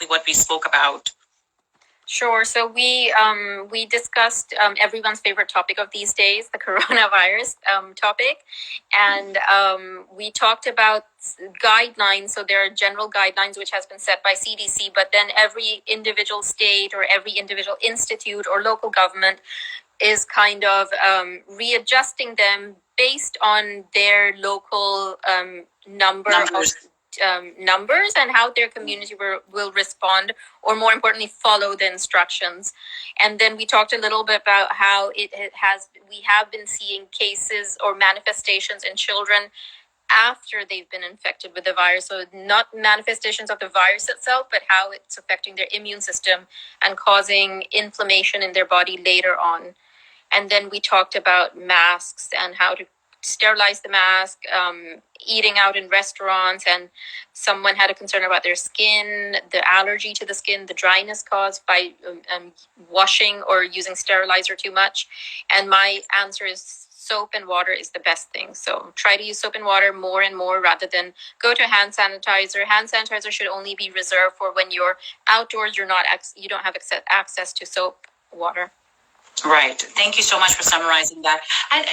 exactly what we spoke about? Sure. So we discussed everyone's favorite topic of these days, the coronavirus topic, and we talked about guidelines. So there are general guidelines which has been set by CDC, but then every individual state or every individual institute or local government is kind of readjusting them based on their local numbers and how their community will respond, or more importantly, follow the instructions. And then we talked a little bit about how we have been seeing cases or manifestations in children after they've been infected with the virus. So not manifestations of the virus itself, but how it's affecting their immune system and causing inflammation in their body later on. And then we talked about masks and how to sterilize the mask, eating out in restaurants, and someone had a concern about their skin, the allergy to the skin, the dryness caused by washing or using sterilizer too much. And my answer is soap and water is the best thing. So try to use soap and water more and more rather than go to hand sanitizer. Hand sanitizer should only be reserved for when you're outdoors, you don't have access to soap, water. Right. Thank you so much for summarizing that. And,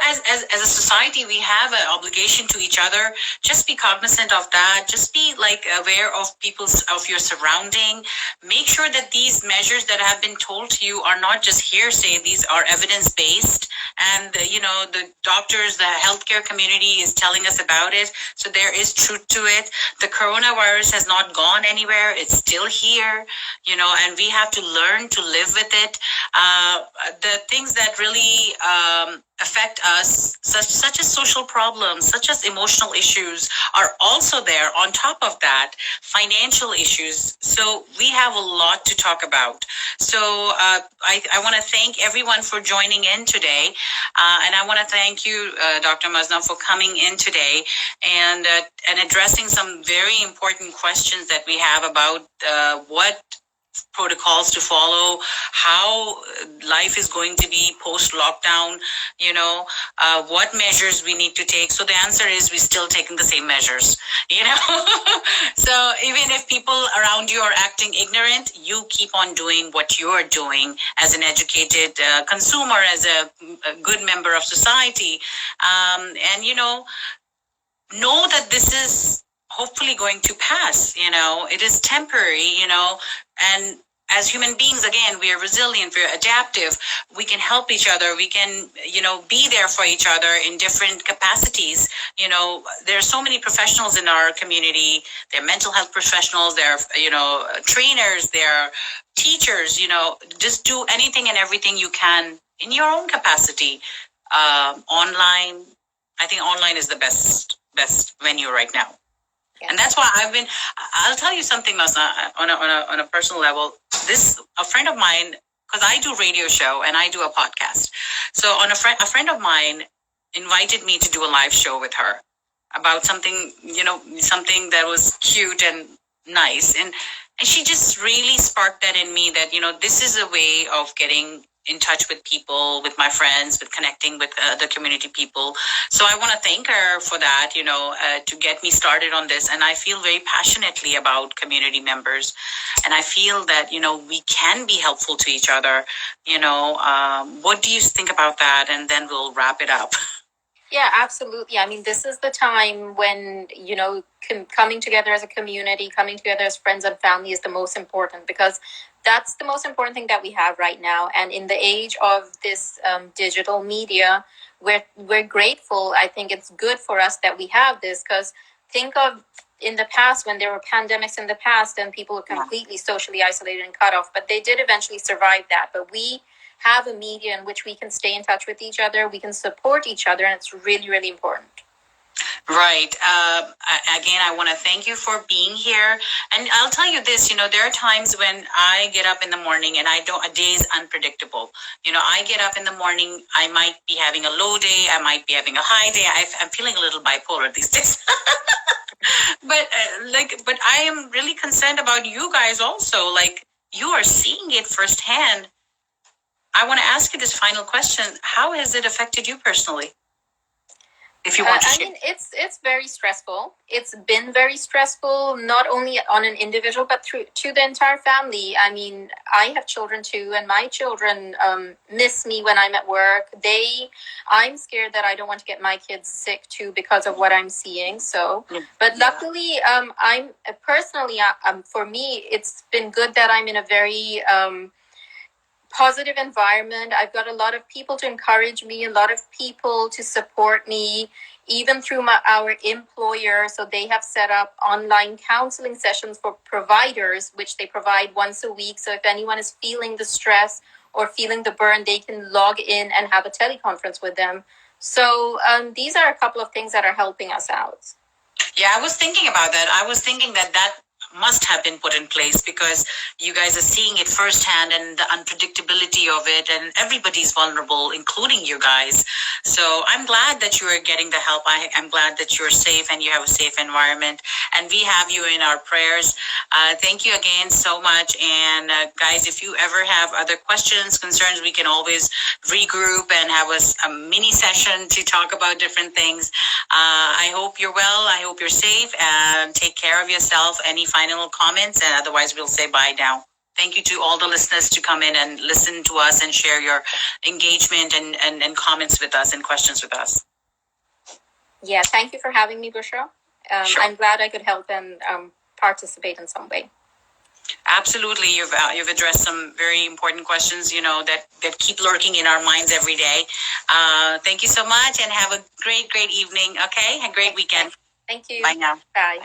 as a society, we have an obligation to each other. Just be cognizant of that. Just be aware of of your surrounding. Make sure that these measures that have been told to you are not just hearsay. These are evidence-based. And, the doctors, the healthcare community is telling us about it. So there is truth to it. The coronavirus has not gone anywhere. It's still here, and we have to learn to live with it. The things that really affect us, such as social problems, such as emotional issues, are also there. On top of that, financial issues. So we have a lot to talk about. So I want to thank everyone for joining in today. And I want to thank you, Dr. Maznam, for coming in today and addressing some very important questions that we have about what protocols to follow, how life is going to be post-lockdown, what measures we need to take. So the answer is we're still taking the same measures, So even if people around you are acting ignorant, you keep on doing what you're doing as an educated consumer, as a good member of society. And, know that this is hopefully going to pass. It is temporary, and as human beings, again, we are resilient, we're adaptive, we can help each other, we can, be there for each other in different capacities. There are so many professionals in our community. There are mental health professionals, there are, trainers, there are teachers, just do anything and everything you can in your own capacity. Online, I think online is the best venue right now. And that's why I'll tell you something, Masna, on a personal level. A friend of mine, because I do radio show and I do a podcast. So a friend of mine invited me to do a live show with her about something, something that was cute and nice. And she just really sparked that in me that, this is a way of getting in touch with people, with my friends, with connecting with the community people. So I want to thank her for that, to get me started on this. And I feel very passionately about community members. And I feel that, we can be helpful to each other. What do you think about that? And then we'll wrap it up. Yeah, absolutely. I mean, this is the time when, coming together as a community, coming together as friends and family is the most important, because that's the most important thing that we have right now. And in the age of this digital media, we're grateful. I think it's good for us that we have this, because think of in the past when there were pandemics in the past and people were completely socially isolated and cut off, but they did eventually survive that. But we have a media in which we can stay in touch with each other, we can support each other, and it's really, really important. Right. Again, I want to thank you for being here. And I'll tell you this, there are times when I get up in the morning and a day is unpredictable. I get up in the morning, I might be having a low day, I might be having a high day. I'm feeling a little bipolar these days. But I am really concerned about you guys also. You are seeing it firsthand. I want to ask you this final question. How has it affected you personally? If you want to I share. mean, it's very stressful. It's been very stressful, not only on an individual but through to the entire family. I mean, I have children too, and my children miss me when I'm at work. I'm scared that I don't want to get my kids sick too because of what I'm seeing. So, but luckily, I'm personally, for me, it's been good that I'm in a very positive environment. I've got a lot of people to encourage me, a lot of people to support me, even through our employer. So they have set up online counseling sessions for providers, which they provide once a week. So if anyone is feeling the stress or feeling the burn, they can log in and have a teleconference with them. So these are a couple of things that are helping us out. Yeah, I was thinking about that. I was thinking that must have been put in place because you guys are seeing it firsthand and the unpredictability of it, and everybody's vulnerable, including you guys. So I'm glad that you are getting the help. I'm glad that you're safe and you have a safe environment, and we have you in our prayers. Thank you again so much. And guys, if you ever have other questions, concerns, we can always regroup and have a mini session to talk about different things. I hope you're well. I hope you're safe, and take care of yourself. Any final comments? And otherwise, we'll say bye now. Thank you to all the listeners to come in and listen to us and share your engagement and comments with us and questions with us. Yeah, thank you for having me, Bushra. Sure. I'm glad I could help and participate in some way. Absolutely, you've addressed some very important questions, that keep lurking in our minds every day. Thank you so much, and have a great evening. Okay, a great weekend. Thank you. Bye now. Bye.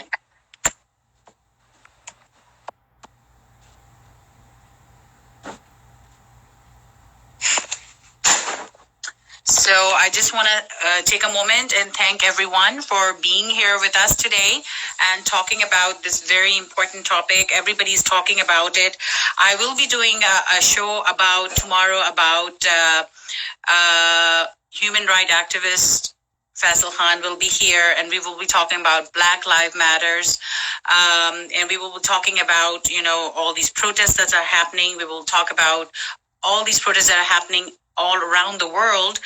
So I just want to take a moment and thank everyone for being here with us today and talking about this very important topic. Everybody's talking about it. I will be doing a show tomorrow about human rights activist Faisal Khan will be here, and we will be talking about Black Lives Matters, and we will be talking about all these protests that are happening. We will talk about all these protests that are happening all around the world.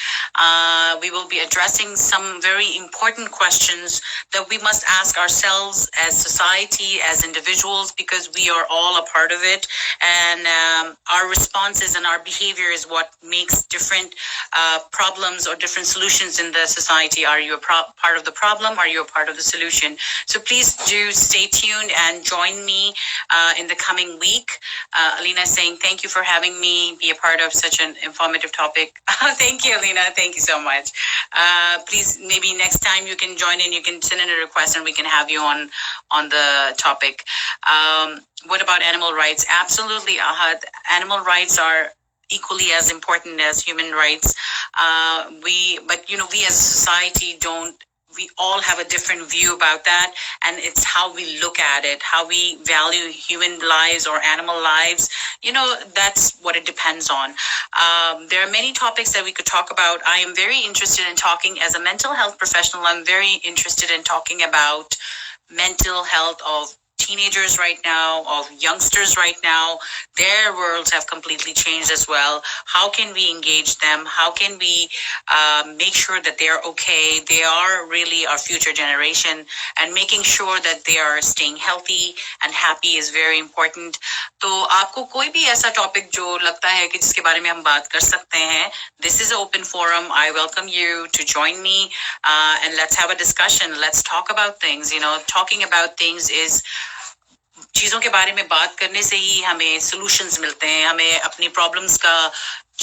We will be addressing some very important questions that we must ask ourselves as society, as individuals, because we are all a part of it. And our responses and our behavior is what makes different problems or different solutions in the society. Are you a part of the problem? Are you a part of the solution? So please do stay tuned and join me in the coming week. Alina is saying, thank you for having me be a part of such an informative topic. Thank you, Alina. Thank you so much. Please, maybe next time you can join in, you can send in a request and we can have you on the topic. What about animal rights? Absolutely, Ahad. Animal rights are equally as important as human rights. But we as a society we all have a different view about that, and it's how we look at it, how we value human lives or animal lives. That's what it depends on. There are many topics that we could talk about. I am very interested in talking as a mental health professional. I'm very interested in talking about mental health of teenagers right now, of youngsters right now. Their worlds have completely changed as well. How can we engage them? How can we make sure that they're okay? They are really our future generation, and making sure that they are staying healthy and happy is very important. तो आपको कोई भी ऐसा topic जो लगता है कि जिसके बारे में हम बात कर सकते हैं, this is an open forum. I welcome you to join me and let's have a discussion. Let's talk about things. Talking about things is चीजों के बारे में बात करने से ही हमें सॉल्यूशंस मिलते हैं, हमें अपनी प्रॉब्लम्स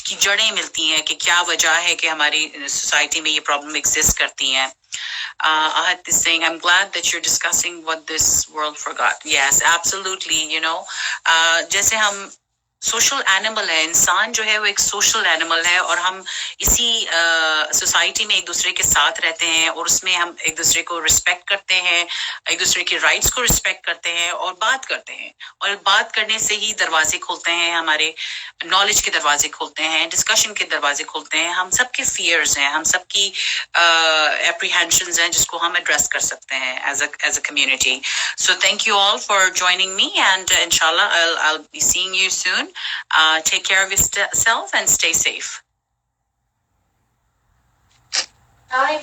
की जड़ें मिलती हैं कि क्या वजह है कि हमारी सोसाइटी में ये प्रॉब्लम एग्जिस्ट करती हैं. Ahad is saying, I'm glad that you're discussing what this world forgot. Yes, absolutely. जैसे हम सोशल एनिमल है, इंसान जो है वो एक सोशल एनिमल है, और हम इसी सोसाइटी में एक दूसरे के साथ रहते हैं, और उसमें हम एक दूसरे को रिस्पेक्ट करते हैं, एक दूसरे के राइट्स को रिस्पेक्ट करते हैं और बात करते हैं. और बात करने से ही दरवाजे खुलते हैं, हमारे नॉलेज के दरवाजे खुलते हैं, डिस्कशन के दरवाजे खुलते हैं. हम सबके फियर्स हैं, हम सबकी एप्रीहेंशंस हैं जिसको हम एड्रेस कर सकते हैं as a community. So thank you all for joining me, and inshallah I'll be seeing you soon. Take care of yourself and stay safe. Hi,